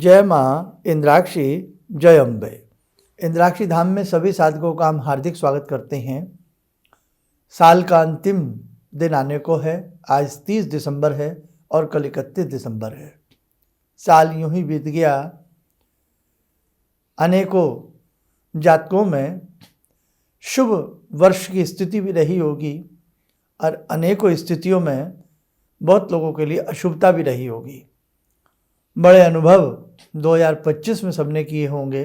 जय माँ इंद्राक्षी, जय अम्बे। इंद्राक्षी धाम में सभी साधकों का हम हार्दिक स्वागत करते हैं। साल का अंतिम दिन आने को है। आज 30 दिसंबर है और कल 31 दिसंबर है। साल यूं ही बीत गया। अनेकों जातकों में शुभ वर्ष की स्थिति भी रही होगी और अनेकों स्थितियों में बहुत लोगों के लिए अशुभता भी रही होगी। बड़े अनुभव 2025 में सबने किए होंगे।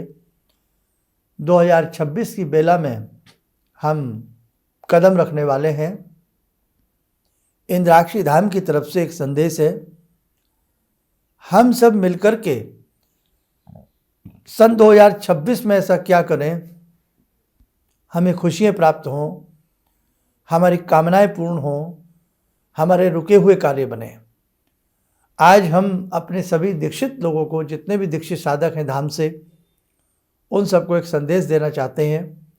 2026 की बेला में हम कदम रखने वाले हैं। इंद्राक्षी धाम की तरफ से एक संदेश है। हम सब मिलकर के सन 2026 में ऐसा क्या करें हमें खुशियाँ प्राप्त हों, हमारी कामनाएं पूर्ण हों, हमारे रुके हुए कार्य बने। आज हम अपने सभी दीक्षित लोगों को, जितने भी दीक्षित साधक हैं धाम से, उन सबको एक संदेश देना चाहते हैं।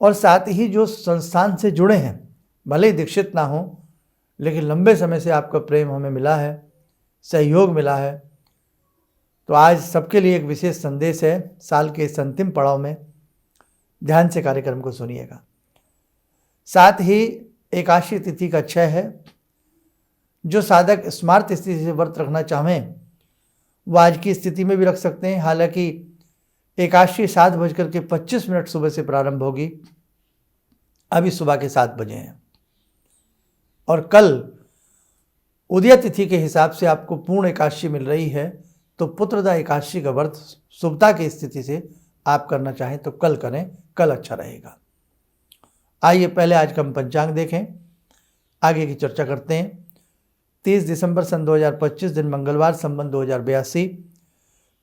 और साथ ही जो संस्थान से जुड़े हैं, भले ही दीक्षित ना हो, लेकिन लंबे समय से आपका प्रेम हमें मिला है, सहयोग मिला है, तो आज सबके लिए एक विशेष संदेश है। साल के इस अंतिम पड़ाव में ध्यान से कार्यक्रम को सुनिएगा। साथ ही एकादशी तिथि का क्षय है। जो साधक स्मार्त स्थिति से व्रत रखना चाहें वो आज की स्थिति में भी रख सकते हैं। हालांकि एकादशी 7:25 सुबह से प्रारंभ होगी। अभी सुबह के 7 बजे हैं और कल उदय तिथि के हिसाब से आपको पूर्ण एकादशी मिल रही है। तो पुत्रदा एकादशी का व्रत शुभता की स्थिति से आप करना चाहें तो कल करें, कल अच्छा रहेगा। आइए पहले आज का हम पंचांग देखें, आगे की चर्चा करते हैं। 30 दिसंबर सन 2025 दिन मंगलवार, संवत 2082,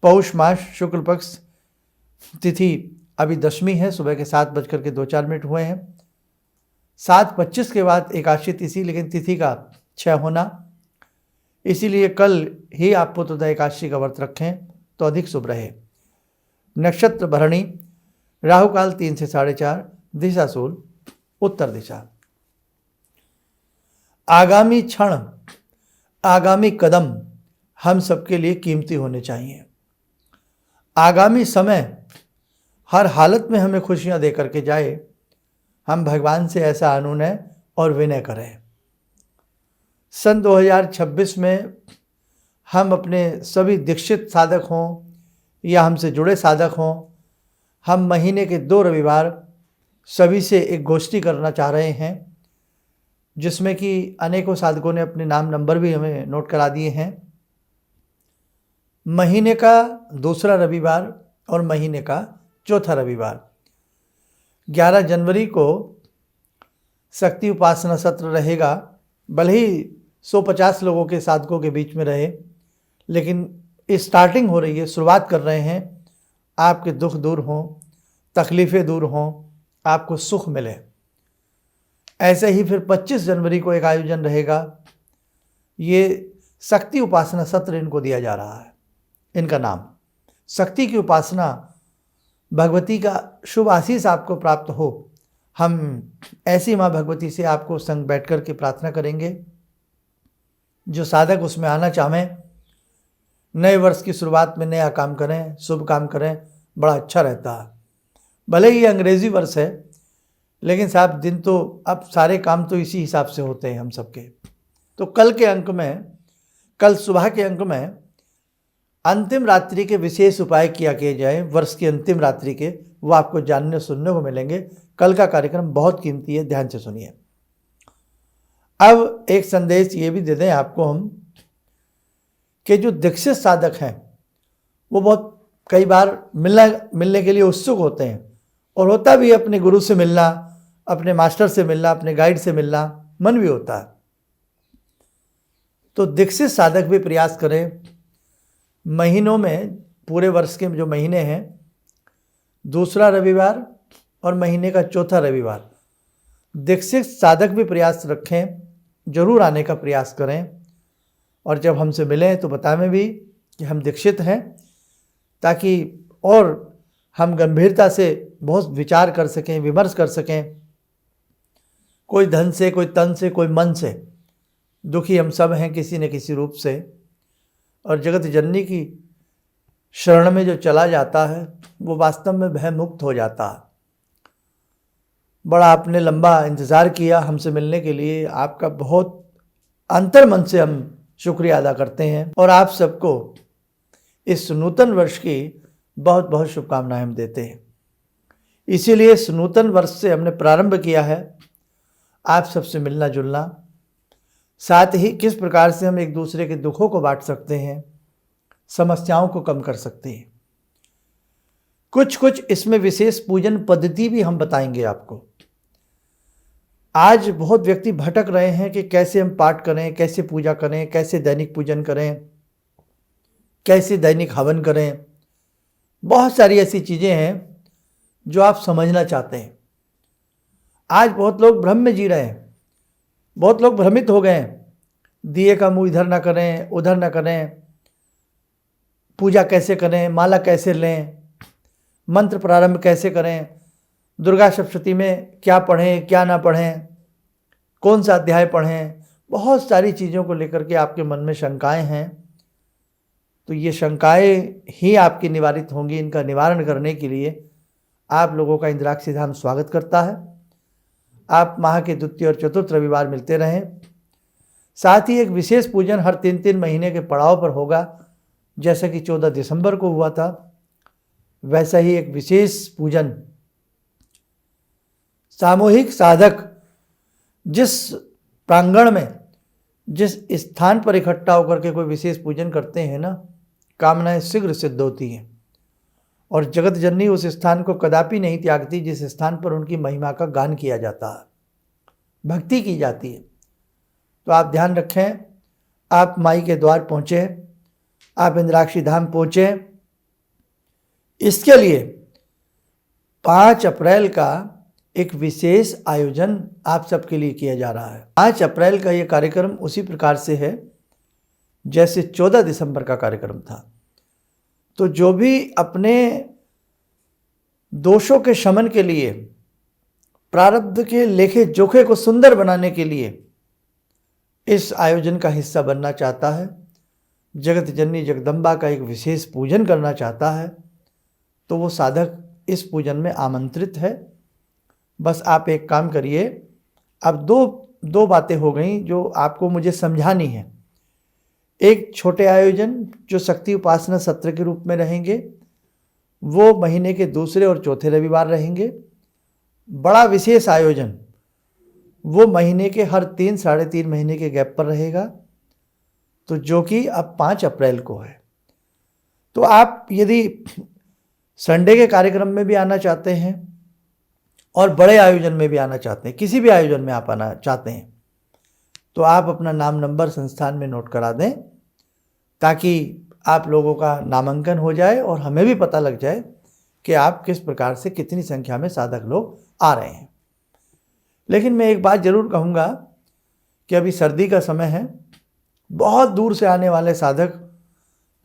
पौष मास, शुक्ल पक्ष, तिथि अभी दशमी है। सुबह के 7:02 हुए हैं। 7:25 के बाद एकादशी तिथि, लेकिन तिथि का क्षय होना, इसीलिए कल ही आप पुत्रदा एकादशी का व्रत रखें तो अधिक शुभ रहे। नक्षत्र भरणी, राहु काल 3 से 4:30, दिशा शूल उत्तर दिशा। आगामी क्षण, आगामी कदम हम सबके लिए कीमती होने चाहिए। आगामी समय हर हालत में हमें खुशियां दे करके जाए। हम भगवान से ऐसा अनुनय और विनय करें। सन 2026 में हम अपने सभी दीक्षित साधक हों या हमसे जुड़े साधक हों, हम महीने के 2 रविवार सभी से एक गोष्ठी करना चाह रहे हैं, जिसमें कि अनेकों साधकों ने अपने नाम नंबर भी हमें नोट करा दिए हैं। महीने का दूसरा रविवार और महीने का चौथा रविवार 11 जनवरी को शक्ति उपासना सत्र रहेगा। भले ही 150 लोगों के साधकों के बीच में रहे, लेकिन स्टार्टिंग हो रही है, शुरुआत कर रहे हैं। आपके दुख दूर हों, तकलीफ़ें दूर हों, आपको सुख मिले। ऐसे ही फिर 25 जनवरी को एक आयोजन रहेगा। ये शक्ति उपासना सत्र इनको दिया जा रहा है। इनका नाम शक्ति की उपासना, भगवती का शुभ आशीष आपको प्राप्त हो। हम ऐसी माँ भगवती से आपको संग बैठ कर के प्रार्थना करेंगे। जो साधक उसमें आना चाहें, नए वर्ष की शुरुआत में नया काम करें, शुभ काम करें, बड़ा अच्छा रहता है। भले ही अंग्रेजी वर्ष है, लेकिन साहब दिन तो अब सारे काम तो इसी हिसाब से होते हैं हम सबके। तो कल के अंक में, कल सुबह के अंक में अंतिम रात्रि के विशेष उपाय किया किए जाए। वर्ष की अंतिम रात्रि के, वो आपको जानने सुनने को मिलेंगे। कल का कार्यक्रम बहुत कीमती है, ध्यान से सुनिए। अब एक संदेश ये भी दे दें आपको हम कि जो दीक्षित साधक हैं वो बहुत कई बार मिलने के लिए उत्सुक होते हैं, और होता भी अपने गुरु से मिलना, अपने मास्टर से मिलना, अपने गाइड से मिलना मन भी होता है। तो दीक्षित साधक भी प्रयास करें। महीनों में, पूरे वर्ष के जो महीने हैं, दूसरा रविवार और महीने का चौथा रविवार दीक्षित साधक भी प्रयास रखें, जरूर आने का प्रयास करें। और जब हमसे मिलें तो बताएं भी कि हम दीक्षित हैं, ताकि और हम गंभीरता से बहुत विचार कर सकें, विमर्श कर सकें। कोई धन से, कोई तन से, कोई मन से दुखी हम सब हैं किसी न किसी रूप से। और जगत जननी की शरण में जो चला जाता है वो वास्तव में भय मुक्त हो जाता है। बड़ा आपने लंबा इंतज़ार किया हमसे मिलने के लिए, आपका बहुत अंतर मन से हम शुक्रिया अदा करते हैं और आप सबको इस नूतन वर्ष की बहुत बहुत शुभकामनाएं हम देते हैं। इसीलिए इस नूतन वर्ष से हमने प्रारंभ किया है आप सबसे मिलना जुलना, साथ ही किस प्रकार से हम एक दूसरे के दुखों को बांट सकते हैं, समस्याओं को कम कर सकते हैं। कुछ इसमें विशेष पूजन पद्धति भी हम बताएंगे आपको। आज बहुत व्यक्ति भटक रहे हैं कि कैसे हम पाठ करें, कैसे पूजा करें, कैसे दैनिक पूजन करें, कैसे दैनिक हवन करें। बहुत सारी ऐसी चीज़ें हैं जो आप समझना चाहते हैं। आज बहुत लोग भ्रम में जी रहे हैं, बहुत लोग भ्रमित हो गए हैं। दिए का मुंह इधर ना करें, उधर ना करें, पूजा कैसे करें, माला कैसे लें, मंत्र प्रारंभ कैसे करें, दुर्गा सप्तशती में क्या पढ़ें क्या ना पढ़ें, कौन सा अध्याय पढ़ें। बहुत सारी चीज़ों को लेकर के आपके मन में शंकाएं हैं। तो ये शंकाएं ही आपकी निवारित होंगी। इनका निवारण करने के लिए आप लोगों का इंद्राक्षी धाम स्वागत करता है। आप माह के द्वितीय और चतुर्थ रविवार मिलते रहें। साथ ही एक विशेष पूजन हर 3-3 महीने के पड़ाव पर होगा। जैसा कि 14 दिसंबर को हुआ था, वैसा ही एक विशेष पूजन सामूहिक साधक जिस प्रांगण में, जिस स्थान पर इकट्ठा होकर के कोई विशेष पूजन करते हैं ना, कामनाएं शीघ्र सिद्ध होती हैं। और जगत जननी उस स्थान को कदापि नहीं त्यागती जिस स्थान पर उनकी महिमा का गान किया जाता है, भक्ति की जाती है। तो आप ध्यान रखें, आप माई के द्वार पहुँचे, आप इंद्राक्षी धाम पहुँचे। इसके लिए 5 अप्रैल का एक विशेष आयोजन आप सबके लिए किया जा रहा है। 5 अप्रैल का ये कार्यक्रम उसी प्रकार से है जैसे 14 दिसंबर का कार्यक्रम था। तो जो भी अपने दोषों के शमन के लिए, प्रारब्ध के लेखे जोखे को सुंदर बनाने के लिए इस आयोजन का हिस्सा बनना चाहता है, जगत जननी जगदम्बा का एक विशेष पूजन करना चाहता है, तो वो साधक इस पूजन में आमंत्रित है। बस आप एक काम करिए। अब दो बातें हो गई जो आपको मुझे समझानी है। एक छोटे आयोजन जो शक्ति उपासना सत्र के रूप में रहेंगे, वो महीने के दूसरे और चौथे रविवार रहेंगे। बड़ा विशेष आयोजन वो महीने के हर 3-3.5 महीने के गैप पर रहेगा, तो जो कि अब 5 अप्रैल को है। तो आप यदि संडे के कार्यक्रम में भी आना चाहते हैं और बड़े आयोजन में भी आना चाहते हैं, किसी भी आयोजन में आप आना चाहते हैं, तो आप अपना नाम नंबर संस्थान में नोट करा दें ताकि आप लोगों का नामांकन हो जाए और हमें भी पता लग जाए कि आप किस प्रकार से कितनी संख्या में साधक लोग आ रहे हैं। लेकिन मैं एक बात ज़रूर कहूँगा कि अभी सर्दी का समय है, बहुत दूर से आने वाले साधक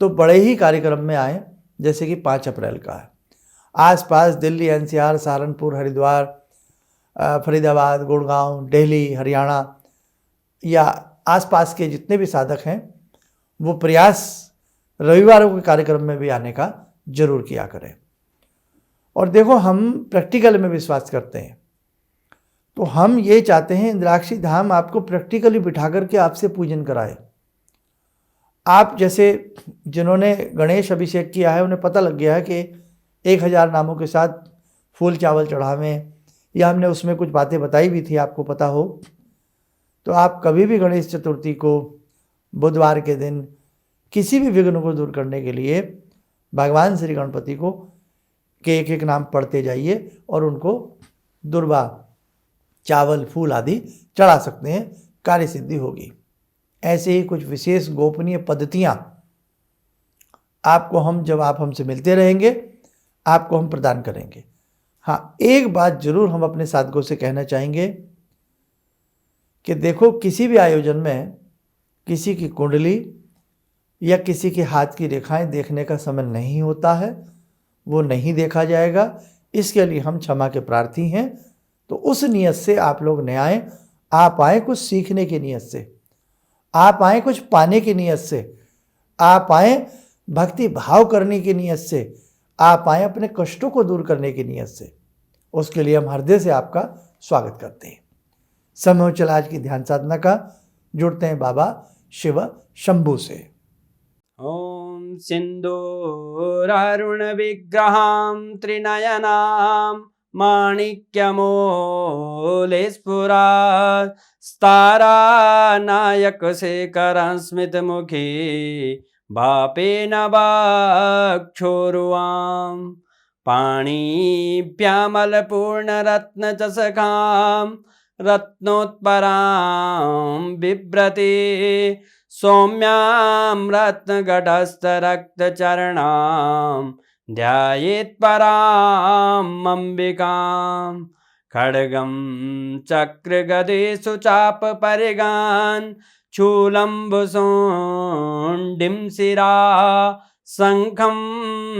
तो बड़े ही कार्यक्रम में आए, जैसे कि 5 अप्रैल का है। आसपास दिल्ली, एनसीआर, सहारनपुर, हरिद्वार, फरीदाबाद, गुड़गांव, दिल्ली, हरियाणा या आसपास के जितने भी साधक हैं वो प्रयास रविवारों के कार्यक्रम में भी आने का जरूर किया करें। और देखो, हम प्रैक्टिकल में विश्वास करते हैं, तो हम ये चाहते हैं इंद्राक्षी धाम आपको प्रैक्टिकली बिठा करके आपसे पूजन कराए। आप जैसे जिन्होंने गणेश अभिषेक किया है उन्हें पता लग गया है कि 1000 नामों के साथ फूल चावल चढ़ावें, या हमने उसमें कुछ बातें बताई भी थी, आपको पता हो। तो आप कभी भी गणेश चतुर्थी को बुधवार के दिन किसी भी विघ्न को दूर करने के लिए भगवान श्री गणपति को के एक नाम पढ़ते जाइए और उनको दुर्वा, चावल, फूल आदि चढ़ा सकते हैं, कार्य सिद्धि होगी। ऐसे ही कुछ विशेष गोपनीय पद्धतियाँ आपको हम, जब आप हमसे मिलते रहेंगे, आपको हम प्रदान करेंगे। हाँ, एक बात जरूर हम अपने साधकों से कहना चाहेंगे कि देखो, किसी भी आयोजन में किसी की कुंडली या किसी के हाथ की रेखाएं देखने का समय नहीं होता है, वो नहीं देखा जाएगा। इसके लिए हम क्षमा के प्रार्थी हैं। तो उस नियत से आप लोग न आएँ, आप आएँ कुछ सीखने की नियत से, आप आएँ कुछ पाने की नियत से, आप आएँ भक्ति भाव करने की नीयत से आप आए, अपने कष्टों को दूर करने की नीयत से, उसके लिए हम हृदय से आपका स्वागत करते हैं। समय हो चला आज की ध्यान साधना का। जुड़ते हैं बाबा शिव शंभू से। ओम सिंदूरारुण विग्रहां त्रिनयनां माणिक्यमूले स्फुरात् स्तारानायक शेखरं स्मितमुखी बापेन वक्षोरुवां पाणिभ्यामलपूर्णरत्नचषकां रत्नोत्परां बिभ्रति सौम्यां रत्नघटस्थरक्तचरणां ध्यायेत् परां अम्बिकां खड्गं चक्रगदेषु चापपरिगान् शूलम्बुशुण्डिं शिरा शङ्खं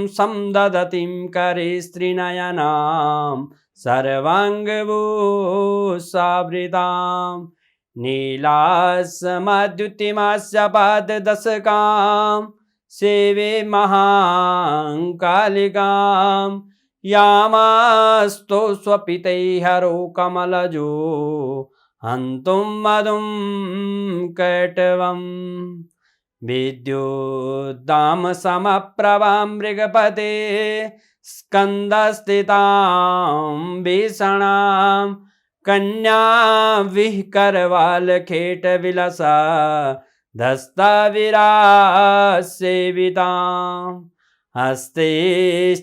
संदधतीं करे स्त्रीनयनां सर्वाङ्गभूषावृताम् नीलासमद्युतिमास्य पाददशकां सेवे महाकालिकां यामास्तो स्वपितैहरो कमलजो हन्तुं मधुं कैटवम् विद्युद्दामसमप्रभां मृगपते स्कन्दस्थितां भीषणां कन्या विहकरवालखेट विलसा धस्ताविरासेवितां हस्ते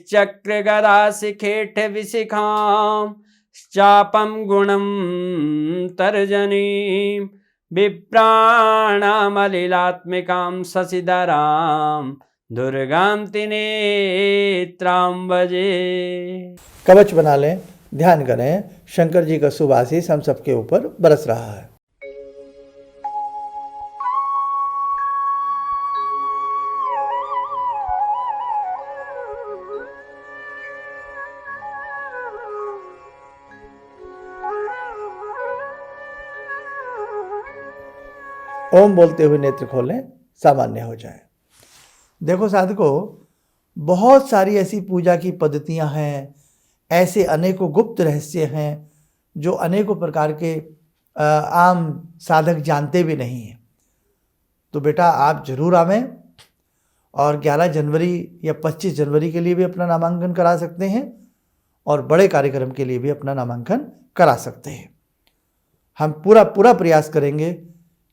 चक्रगदाशिखेट विशिखां चापं गुणं तर्जनीं विप्राणामलिलात्मिकां शशिधरां दुर्गां त्रिनेत्रां भजे। कवच बना लें, ध्यान करें। शंकर जी का शुभ आशीष हम सबके ऊपर बरस रहा है। ओम बोलते हुए नेत्र खोलें, सामान्य हो जाए। देखो साधकों, बहुत सारी ऐसी पूजा की पद्धतियां हैं, ऐसे अनेकों गुप्त रहस्य हैं जो अनेकों प्रकार के आम साधक जानते भी नहीं हैं। तो बेटा आप जरूर आवें और 11 जनवरी या 25 जनवरी के लिए भी अपना नामांकन करा सकते हैं और बड़े कार्यक्रम के लिए भी अपना नामांकन करा सकते हैं। हम पूरा प्रयास करेंगे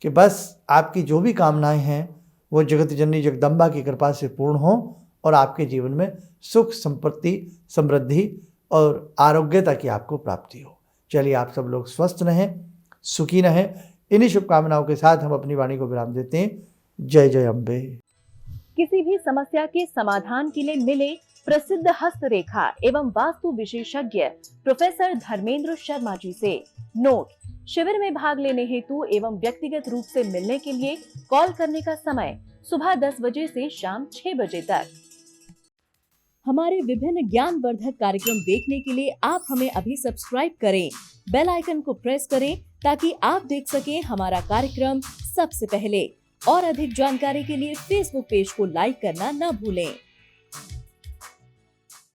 कि बस आपकी जो भी कामनाएं हैं वो जगत जननी जगदम्बा की कृपा से पूर्ण हो और आपके जीवन में सुख, संपत्ति, समृद्धि और आरोग्यता की आपको प्राप्ति हो। चलिए आप सब लोग स्वस्थ रहें, सुखी रहें। इन्हीं शुभकामनाओं के साथ हम अपनी वाणी को विराम देते हैं। जय जय अम्बे। किसी भी समस्या के समाधान के लिए मिले प्रसिद्ध हस्तरेखा एवं वास्तु विशेषज्ञ प्रोफेसर धर्मेंद्र शर्मा जी से। नोट: शिविर में भाग लेने हेतु एवं व्यक्तिगत रूप से मिलने के लिए कॉल करने का समय सुबह 10 बजे से शाम 6 बजे तक। हमारे विभिन्न ज्ञानवर्धक कार्यक्रम देखने के लिए आप हमें अभी सब्सक्राइब करें, बेल आइकन को प्रेस करें ताकि आप देख सकें हमारा कार्यक्रम सबसे पहले। और अधिक जानकारी के लिए फेसबुक पेज को लाइक करना न भूलें।